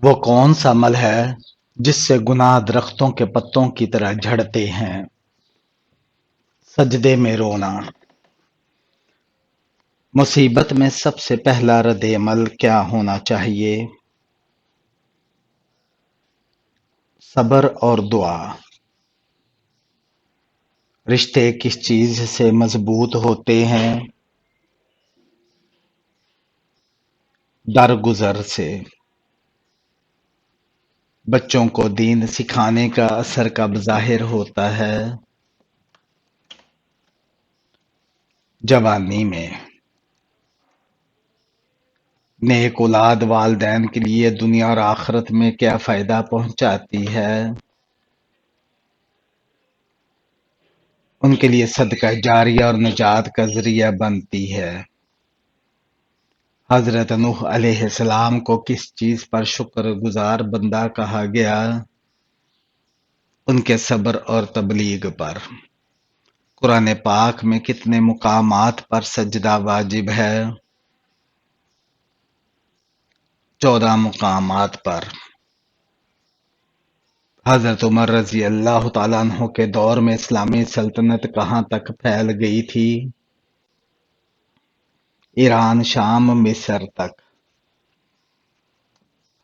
وہ کون سا عمل ہے جس سے گناہ درختوں کے پتوں کی طرح جھڑتے ہیں؟ سجدے میں رونا۔ مصیبت میں سب سے پہلا رد عمل کیا ہونا چاہیے؟ صبر اور دعا۔ رشتے کس چیز سے مضبوط ہوتے ہیں؟ درگزر سے۔ بچوں کو دین سکھانے کا اثر کب ظاہر ہوتا ہے؟ جوانی میں۔ نیک اولاد والدین کے لیے دنیا اور آخرت میں کیا فائدہ پہنچاتی ہے؟ ان کے لیے صدقہ جاریہ اور نجات کا ذریعہ بنتی ہے۔ حضرت نوح علیہ السلام کو کس چیز پر شکر گزار بندہ کہا گیا؟ ان کے صبر اور تبلیغ پر۔ قرآن پاک میں کتنے مقامات پر سجدہ واجب ہے؟ 14 مقامات پر۔ حضرت عمر رضی اللہ تعالیٰ عنہ کے دور میں اسلامی سلطنت کہاں تک پھیل گئی تھی؟ ایران، شام، مصر تک۔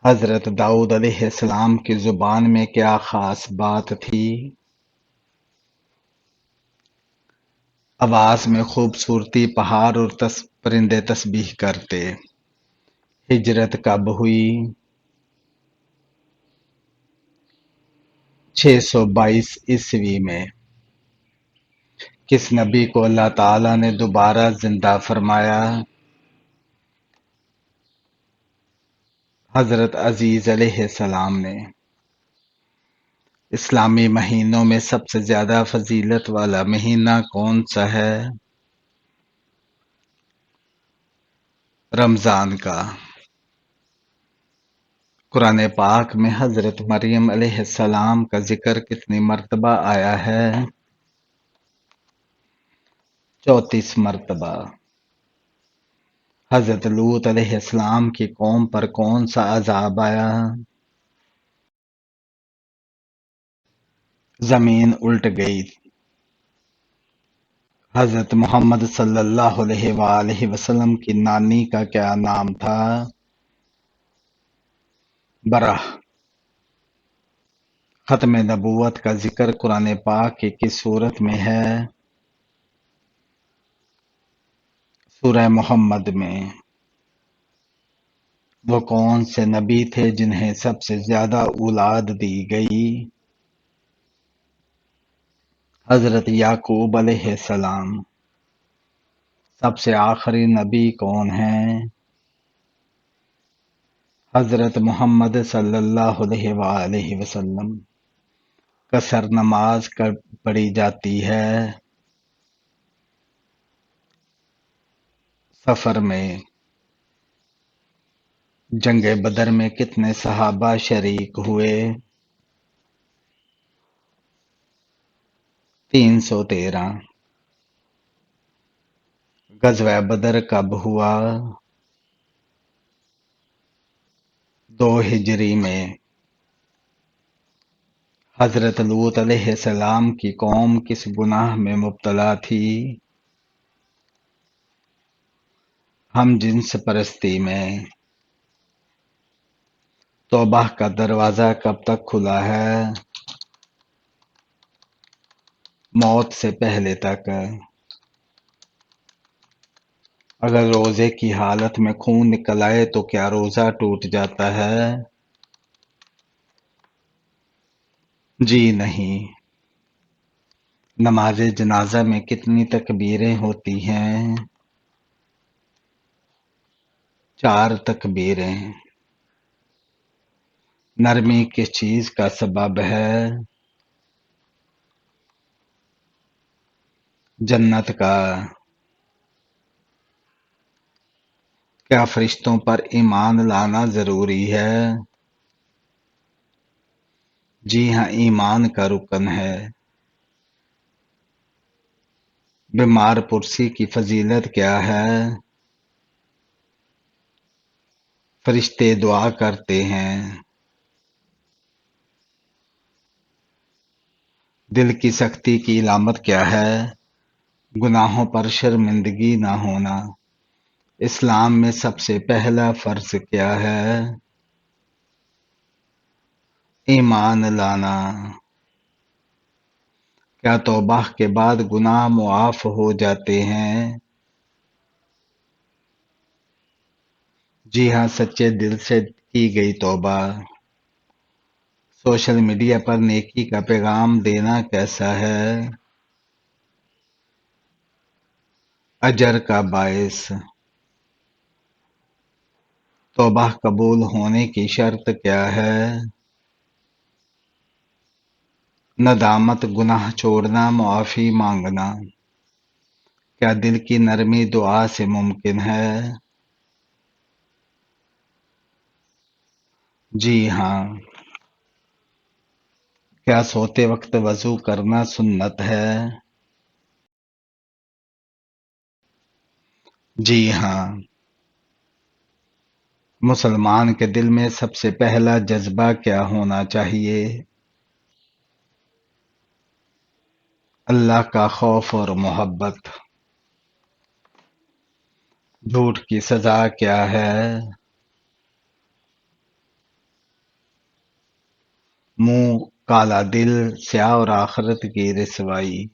حضرت داؤد علیہ السلام کی زبان میں کیا خاص بات تھی؟ آواز میں خوبصورتی، پہاڑ اور پرندے تسبیح کرتے۔ ہجرت کب ہوئی؟ 622 عیسوی میں۔ کس نبی کو اللہ تعالیٰ نے دوبارہ زندہ فرمایا؟ حضرت عزیز علیہ السلام نے۔ اسلامی مہینوں میں سب سے زیادہ فضیلت والا مہینہ کون سا ہے؟ رمضان کا۔ قرآن پاک میں حضرت مریم علیہ السلام کا ذکر کتنی مرتبہ آیا ہے؟ 34 مرتبہ۔ حضرت لوط علیہ السلام کی قوم پر کون سا عذاب آیا؟ زمین الٹ گئی۔ حضرت محمد صلی اللہ علیہ وآلہ وسلم کی نانی کا کیا نام تھا؟ برہ۔ ختم نبوت کا ذکر قرآن پاک کی کس سورت میں ہے؟ سورہ محمد میں۔ وہ کون سے نبی تھے جنہیں سب سے زیادہ اولاد دی گئی؟ حضرت یعقوب علیہ السلام۔ سب سے آخری نبی کون ہیں؟ حضرت محمد صلی اللہ علیہ وآلہ وسلم۔ قصر نماز کب پڑھی جاتی ہے؟ سفر میں۔ جنگ بدر میں کتنے صحابہ شریک ہوئے؟ 313۔ غزوہ بدر کب ہوا؟ 2 ہجری میں۔ حضرت لوط علیہ السلام کی قوم کس گناہ میں مبتلا تھی؟ ہم جنس پرستی میں۔ توبہ کا دروازہ کب تک کھلا ہے؟ موت سے پہلے تک۔ اگر روزے کی حالت میں خون نکل آئے تو کیا روزہ ٹوٹ جاتا ہے؟ جی نہیں۔ نماز جنازہ میں کتنی تکبیریں ہوتی ہیں؟ 4 تکبیریں۔ نرمی کس چیز کا سبب ہے؟ جنت کا۔ کیا فرشتوں پر ایمان لانا ضروری ہے؟ جی ہاں، ایمان کا رکن ہے۔ بیمار پرسی کی فضیلت کیا ہے؟ فرشتے دعا کرتے ہیں۔ دل کی سختی کی علامت کیا ہے؟ گناہوں پر شرمندگی نہ ہونا۔ اسلام میں سب سے پہلا فرض کیا ہے؟ ایمان لانا۔ کیا توبہ کے بعد گناہ معاف ہو جاتے ہیں؟ جی ہاں، سچے دل سے کی گئی توبہ۔ سوشل میڈیا پر نیکی کا پیغام دینا کیسا ہے؟ اجر کا باعث۔ توبہ قبول ہونے کی شرط کیا ہے؟ ندامت، گناہ چھوڑنا، معافی مانگنا۔ کیا دل کی نرمی دعا سے ممکن ہے؟ جی ہاں۔ کیا سوتے وقت وضو کرنا سنت ہے؟ جی ہاں۔ مسلمان کے دل میں سب سے پہلا جذبہ کیا ہونا چاہیے؟ اللہ کا خوف اور محبت۔ جھوٹ کی سزا کیا ہے؟ منہ کالا دل، سیاہ اور آخرت کی رسوائی۔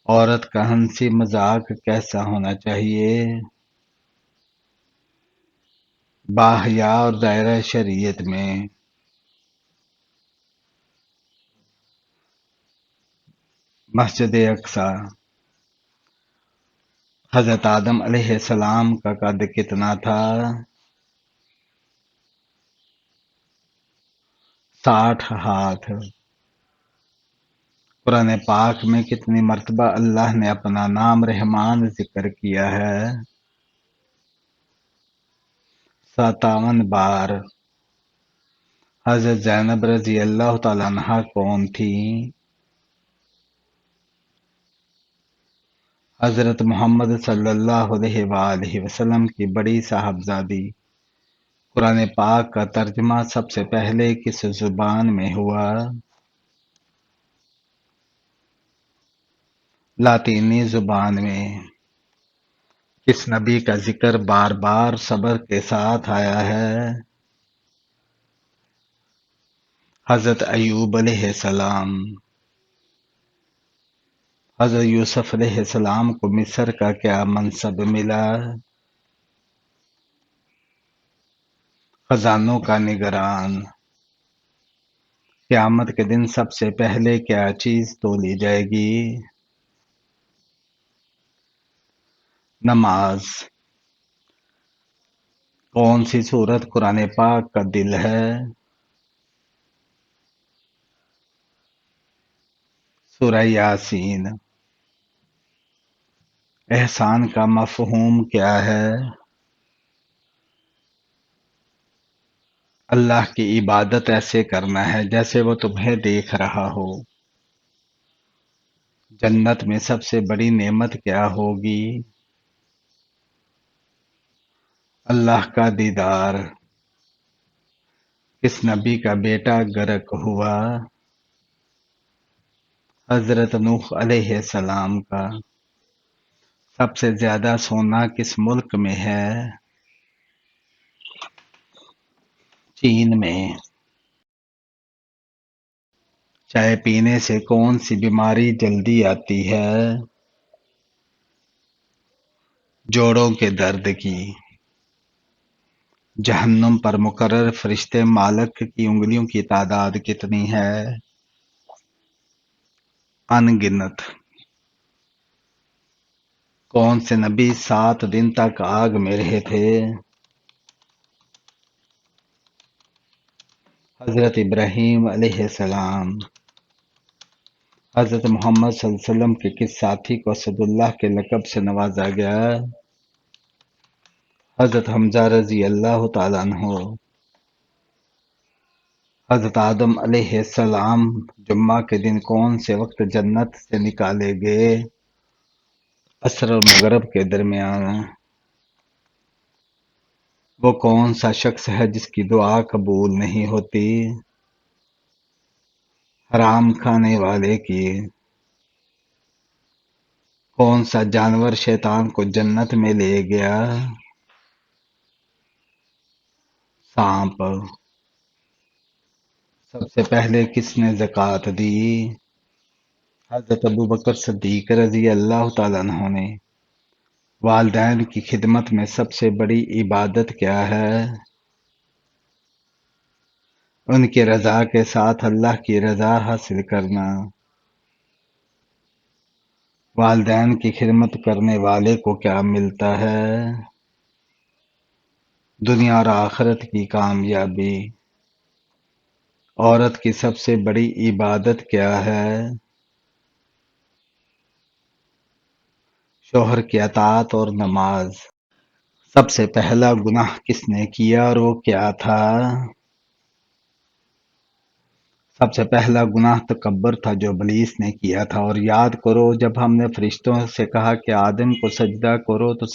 عورت کا ہنسی مذاق کیسا ہونا چاہیے؟ باحیا اور دائرہ شریعت میں۔ مسجد اقصی۔ حضرت آدم علیہ السلام کا قد کتنا تھا؟ 60 ہاتھ۔ قرآن پاک میں کتنی مرتبہ اللہ نے اپنا نام رحمان ذکر کیا ہے؟ 57 بار۔ حضرت زینب رضی اللہ تعالیٰ عنہا کون تھی؟ حضرت محمد صلی اللہ علیہ وآلہ وسلم کی بڑی صاحبزادی۔ قرآن پاک کا ترجمہ سب سے پہلے کس زبان میں ہوا؟ لاطینی زبان میں۔ کس نبی کا ذکر بار بار صبر کے ساتھ آیا ہے؟ حضرت ایوب علیہ السلام۔ حضرت یوسف علیہ السلام کو مصر کا کیا منصب ملا؟ خزانوں کا نگران۔ قیامت کے دن سب سے پہلے کیا چیز تولی جائے گی؟ نماز۔ کون سی سورت قرآن پاک کا دل ہے؟ سورہ یاسین۔ احسان کا مفہوم کیا ہے؟ اللہ کی عبادت ایسے کرنا ہے جیسے وہ تمہیں دیکھ رہا ہو۔ جنت میں سب سے بڑی نعمت کیا ہوگی؟ اللہ کا دیدار۔ کس نبی کا بیٹا غرق ہوا؟ حضرت نوح علیہ السلام کا۔ سب سے زیادہ سونا کس ملک میں ہے؟ چین میں۔ چائے پینے سے کون سی بیماری جلدی آتی ہے؟ جوڑوں کے درد کی۔ جہنم پر مقرر فرشتے مالک کی انگلیوں کی تعداد کتنی ہے؟ ان گنت۔ کون سے نبی 7 دن تک آگ میں رہے تھے؟ حضرت ابراہیم علیہ السلام۔ حضرت محمد صلی اللہ علیہ وسلم کے کس ساتھی کو اسد اللہ کے لقب سے نوازا گیا؟ حضرت حمزہ رضی اللہ تعالیٰ عنہ۔ حضرت آدم علیہ السلام جمعہ کے دن کون سے وقت جنت سے نکالے گئے؟ عصر اور مغرب کے درمیان۔ وہ کون سا شخص ہے جس کی دعا قبول نہیں ہوتی؟ حرام کھانے والے کی کون سا جانور شیطان کو جنت میں لے گیا؟ سانپ۔ سب سے پہلے کس نے زکوٰۃ دی؟ حضرت ابوبکر صدیق رضی اللہ تعالیٰ عنہ نے۔ والدین کی خدمت میں سب سے بڑی عبادت کیا ہے؟ ان کی رضا کے ساتھ اللہ کی رضا حاصل کرنا۔ والدین کی خدمت کرنے والے کو کیا ملتا ہے؟ دنیا اور آخرت کی کامیابی۔ عورت کی سب سے بڑی عبادت کیا ہے؟ شوہر کی اطاعت اور نماز۔ سب سے پہلا گناہ کس نے کیا اور وہ کیا تھا؟ سب سے پہلا گناہ تکبر تھا جو ابلیس نے کیا تھا، اور یاد کرو جب ہم نے فرشتوں سے کہا کہ آدم کو سجدہ کرو تو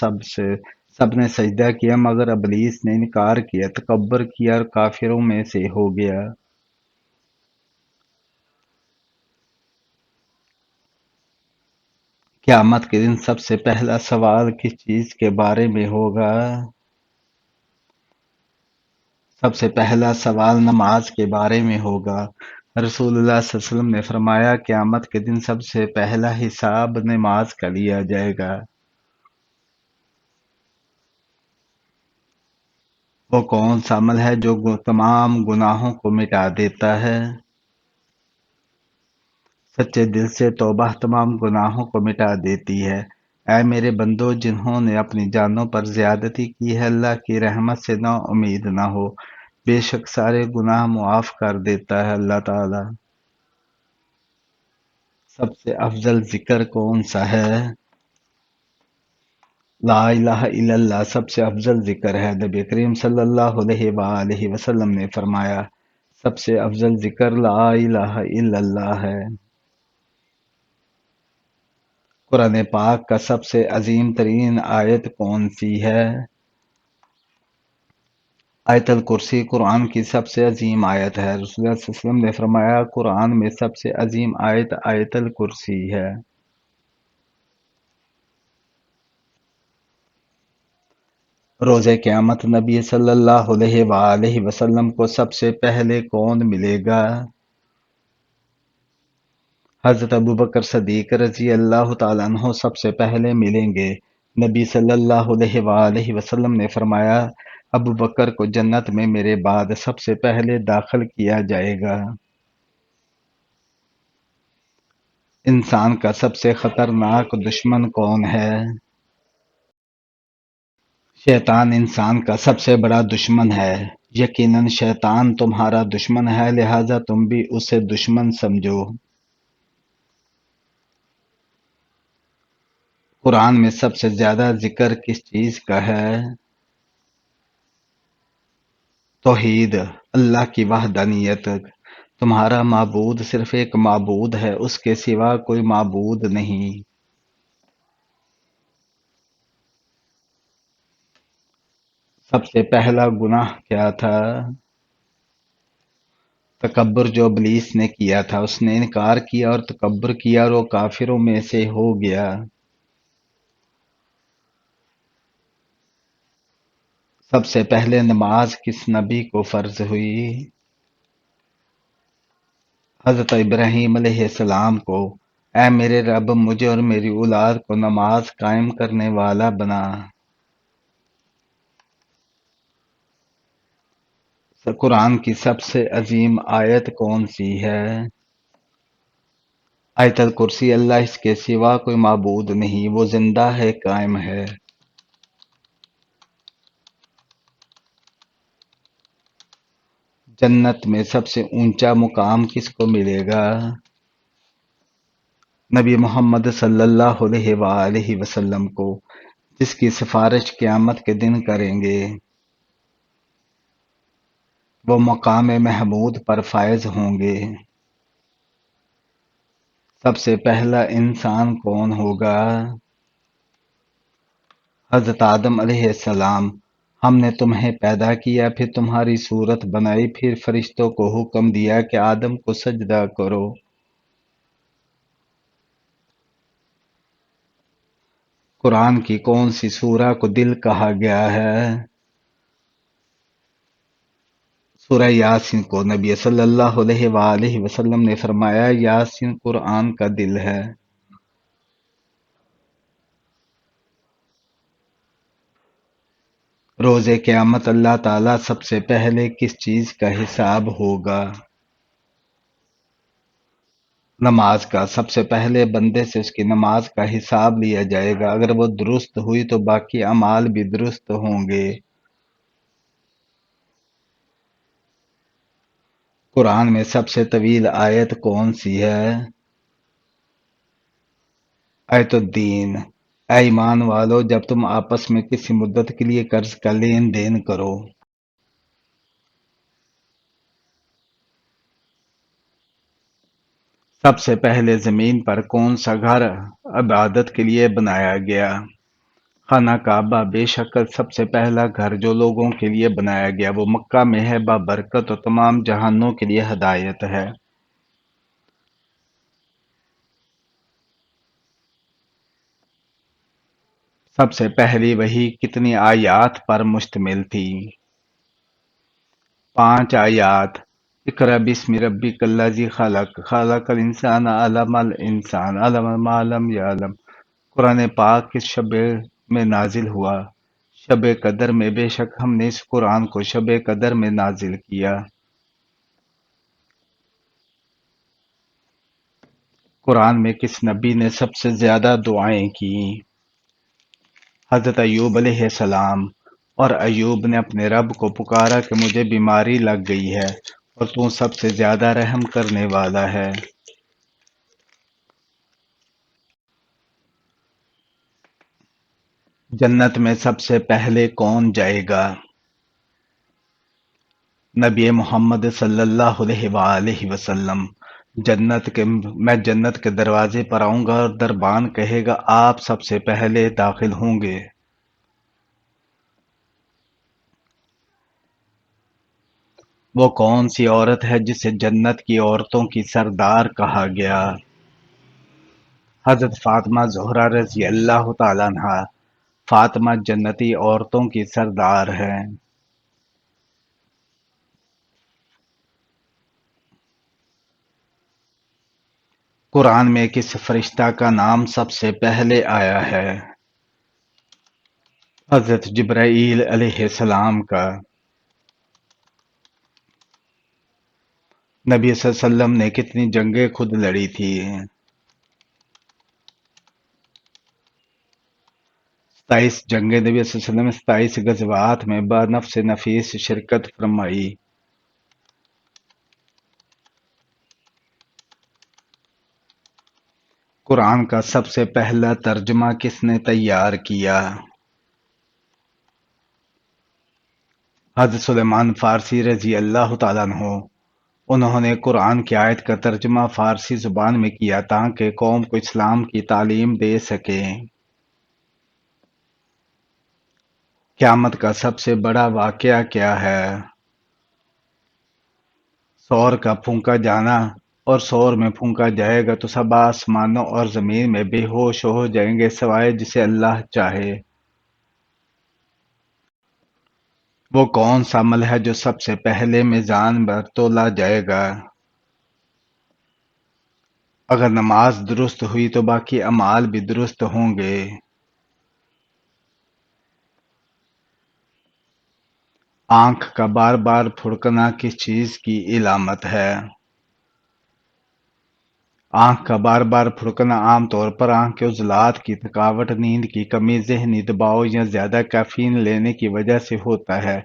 سب نے سجدہ کیا، مگر ابلیس نے انکار کیا، تکبر کیا اور کافروں میں سے ہو گیا۔ قیامت کے دن سب سے پہلا سوال کس چیز کے بارے میں ہوگا؟ سب سے پہلا سوال نماز کے بارے میں ہوگا۔ رسول اللہ صلی اللہ علیہ وسلم نے فرمایا قیامت کے دن سب سے پہلا حساب نماز کا لیا جائے گا۔ وہ کون سا عمل ہے جو تمام گناہوں کو مٹا دیتا ہے؟ سچے دل سے توبہ تمام گناہوں کو مٹا دیتی ہے۔ اے میرے بندو، جنہوں نے اپنی جانوں پر زیادتی کی ہے، اللہ کی رحمت سے نا امید نہ ہو، بے شک سارے گناہ معاف کر دیتا ہے اللہ تعالی۔ سب سے افضل ذکر کون سا ہے؟ لا الہ الا اللہ سب سے افضل ذکر ہے۔ نبی کریم صلی اللہ علیہ وآلہ وسلم نے فرمایا سب سے افضل ذکر لا الہ الا اللہ ہے۔ قرآن پاک کا سب سے عظیم ترین آیت کون سی ہے؟ آیت الکرسی قرآن کی سب سے عظیم آیت ہے۔ رسول اللہ صلی اللہ علیہ وسلم نے فرمایا قرآن میں سب سے عظیم آیت آیت الکرسی ہے۔ روز قیامت نبی صلی اللہ علیہ وآلہ وسلم کو سب سے پہلے کون ملے گا؟ حضرت ابوبکر صدیق رضی اللہ تعالیٰ عنہ سب سے پہلے ملیں گے۔ نبی صلی اللہ علیہ وآلہ وسلم نے فرمایا ابوبکر کو جنت میں میرے بعد سب سے پہلے داخل کیا جائے گا۔ انسان کا سب سے خطرناک دشمن کون ہے؟ شیطان انسان کا سب سے بڑا دشمن ہے۔ یقیناً شیطان تمہارا دشمن ہے، لہذا تم بھی اسے دشمن سمجھو۔ قرآن میں سب سے زیادہ ذکر کس چیز کا ہے؟ توحید، اللہ کی وحدانیت۔ تمہارا معبود صرف ایک معبود ہے، اس کے سوا کوئی معبود نہیں۔ سب سے پہلا گناہ کیا تھا؟ تکبر جو ابلیس نے کیا تھا، اس نے انکار کیا اور تکبر کیا اور وہ کافروں میں سے ہو گیا۔ سب سے پہلے نماز کس نبی کو فرض ہوئی؟ حضرت ابراہیم علیہ السلام کو۔ اے میرے رب، مجھے اور میری اولاد کو نماز قائم کرنے والا بنا۔ قرآن کی سب سے عظیم آیت کون سی ہے؟ آیت الکرسی۔ اللہ اس کے سوا کوئی معبود نہیں، وہ زندہ ہے، قائم ہے۔ جنت میں سب سے اونچا مقام کس کو ملے گا؟ نبی محمد صلی اللہ علیہ وآلہ وسلم کو، جس کی سفارش قیامت کے دن کریں گے۔ وہ مقام محمود پر فائز ہوں گے۔ سب سے پہلا انسان کون ہوگا؟ حضرت آدم علیہ السلام۔ ہم نے تمہیں پیدا کیا، پھر تمہاری صورت بنائی، پھر فرشتوں کو حکم دیا کہ آدم کو سجدہ کرو۔ قرآن کی کون سی سورہ کو دل کہا گیا ہے؟ سورہ یاسین کو۔ نبی صلی اللہ علیہ وآلہ وسلم نے فرمایا، یاسین قرآن کا دل ہے۔ روز قیامت اللہ تعالیٰ سب سے پہلے کس چیز کا حساب ہوگا؟ نماز کا۔ سب سے پہلے بندے سے اس کی نماز کا حساب لیا جائے گا، اگر وہ درست ہوئی تو باقی اعمال بھی درست ہوں گے۔ قرآن میں سب سے طویل آیت کون سی ہے؟ آیت الدین۔ اے ایمان والو، جب تم آپس میں کسی مدت کے لیے قرض کا لین دین کرو۔ سب سے پہلے زمین پر کون سا گھر عبادت کے لیے بنایا گیا؟ خانہ کعبہ۔ بے شک سب سے پہلا گھر جو لوگوں کے لیے بنایا گیا وہ مکہ میں ہے، بابرکت اور تمام جہانوں کے لیے ہدایت ہے۔ سب سے پہلی وحی کتنی آیات پر مشتمل تھی؟ 5 آیات۔ اقرأ بسم ربک الذی خلق، خلق الانسان، علم الانسان، علم ما لم یعلم۔ قرآن پاک کس شب میں نازل ہوا؟ شب قدر میں۔ بے شک ہم نے اس قرآن کو شب قدر میں نازل کیا۔ قرآن میں کس نبی نے سب سے زیادہ دعائیں کی؟ حضرت ایوب علیہ السلام۔ اور ایوب نے اپنے رب کو پکارا کہ مجھے بیماری لگ گئی ہے اور تو سب سے زیادہ رحم کرنے والا ہے۔ جنت میں سب سے پہلے کون جائے گا؟ نبی محمد صلی اللہ علیہ وآلہ وسلم۔ میں جنت کے دروازے پر آؤں گا اور دربان کہے گا آپ سب سے پہلے داخل ہوں گے۔ وہ کون سی عورت ہے جسے جنت کی عورتوں کی سردار کہا گیا؟ حضرت فاطمہ زہرا رضی اللہ تعالیٰ عنہا۔ فاطمہ جنتی عورتوں کی سردار ہے۔ قرآن میں کس فرشتہ کا نام سب سے پہلے آیا ہے؟ حضرت جبرائیل علیہ السلام کا۔ نبی صلی اللہ علیہ وسلم نے کتنی جنگیں خود لڑی تھی؟ 27 جنگیں۔ نبی صلی اللہ علیہ وسلم نے 27 غزوات میں بنفس نفیس شرکت فرمائی۔ قرآن کا سب سے پہلا ترجمہ کس نے تیار کیا؟ حضرت سلیمان فارسی رضی اللہ تعالیٰ عنہ۔ انہوں نے قرآن کی آیت کا ترجمہ فارسی زبان میں کیا تاکہ قوم کو اسلام کی تعلیم دے سکیں۔ قیامت کا سب سے بڑا واقعہ کیا ہے؟ سور کا پھونکا جانا۔ اور سور میں پھونکا جائے گا تو سب آسمانوں اور زمین میں بے ہوش ہو جائیں گے سوائے جسے اللہ چاہے۔ وہ کون سا عمل ہے جو سب سے پہلے میزان پر تولا جائے گا؟ اگر نماز درست ہوئی تو باقی اعمال بھی درست ہوں گے۔ آنکھ کا بار بار پھڑکنا کس چیز کی علامت ہے؟ آنکھ کا بار بار پھڑکنا عام طور پر آنکھ کے عضلات کی تھکاوٹ، نیند کی کمی، ذہنی دباؤ یا زیادہ کیفین لینے کی وجہ سے ہوتا ہے۔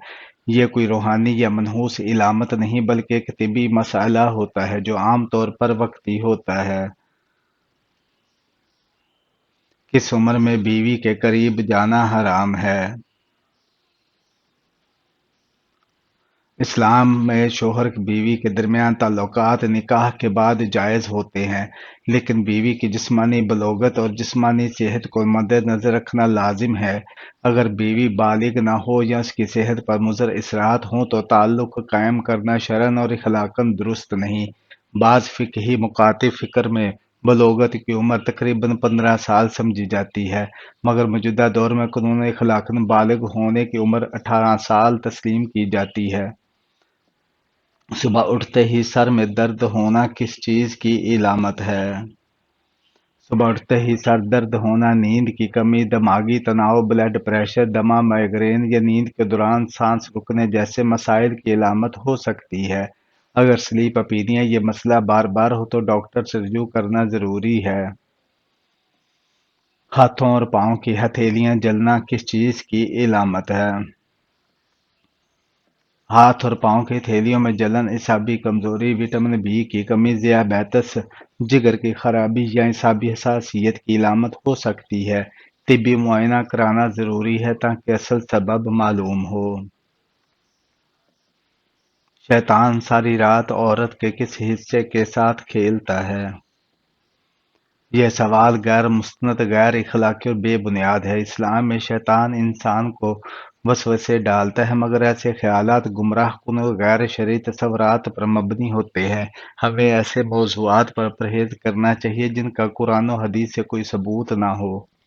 یہ کوئی روحانی یا منحوس علامت نہیں بلکہ ایک طبی مسئلہ ہوتا ہے جو عام طور پر وقتی ہوتا ہے۔ کس عمر میں بیوی کے قریب جانا حرام ہے؟ اسلام میں شوہر کی بیوی کے درمیان تعلقات نکاح کے بعد جائز ہوتے ہیں، لیکن بیوی کی جسمانی بلوغت اور جسمانی صحت کو مد نظر رکھنا لازم ہے۔ اگر بیوی بالغ نہ ہو یا اس کی صحت پر مضر اثرات ہوں تو تعلق قائم کرنا شرعاً اور اخلاقاً درست نہیں۔ بعض فقہی مکاتب فکر میں بلوغت کی عمر تقریباً 15 سال سمجھی جاتی ہے، مگر موجودہ دور میں قانون اخلاقاً بالغ ہونے کی عمر 18 سال تسلیم کی جاتی ہے۔ صبح اٹھتے ہی سر میں درد ہونا کس چیز کی علامت ہے؟ صبح اٹھتے ہی سر درد ہونا نیند کی کمی، دماغی تناؤ، بلڈ پریشر، دمہ، مائیگرین یا نیند کے دوران سانس رکنے جیسے مسائل کی علامت ہو سکتی ہے۔ اگر سلیپ اپنیا یہ مسئلہ بار بار ہو تو ڈاکٹر سے رجوع کرنا ضروری ہے۔ ہاتھوں اور پاؤں کی ہتھیلیاں جلنا کس چیز کی علامت ہے؟ ہاتھ اور پاؤں کی ہتھیلیوں میں جلن اعصابی کمزوری، وٹامن بی کی کمی، ذیابیطس، جگر کی خرابی یا اعصابی حساسیت کی علامت ہو سکتی ہے۔ طبی معائنہ کرانا ضروری ہے تاکہ اصل سبب معلوم ہو۔ شیطان ساری رات عورت کے کس حصے کے ساتھ کھیلتا ہے؟ یہ سوال غیر مستند، غیر اخلاقی اور بے بنیاد ہے۔ اسلام میں شیطان انسان کو وسوسے ڈالتا ہے، مگر ایسے خیالات گمراہ کن اور غیر شرعی تصورات پر مبنی ہوتے ہیں۔ ہمیں ایسے موضوعات پر پرہیز کرنا چاہیے جن کا قرآن و حدیث سے کوئی ثبوت نہ ہو۔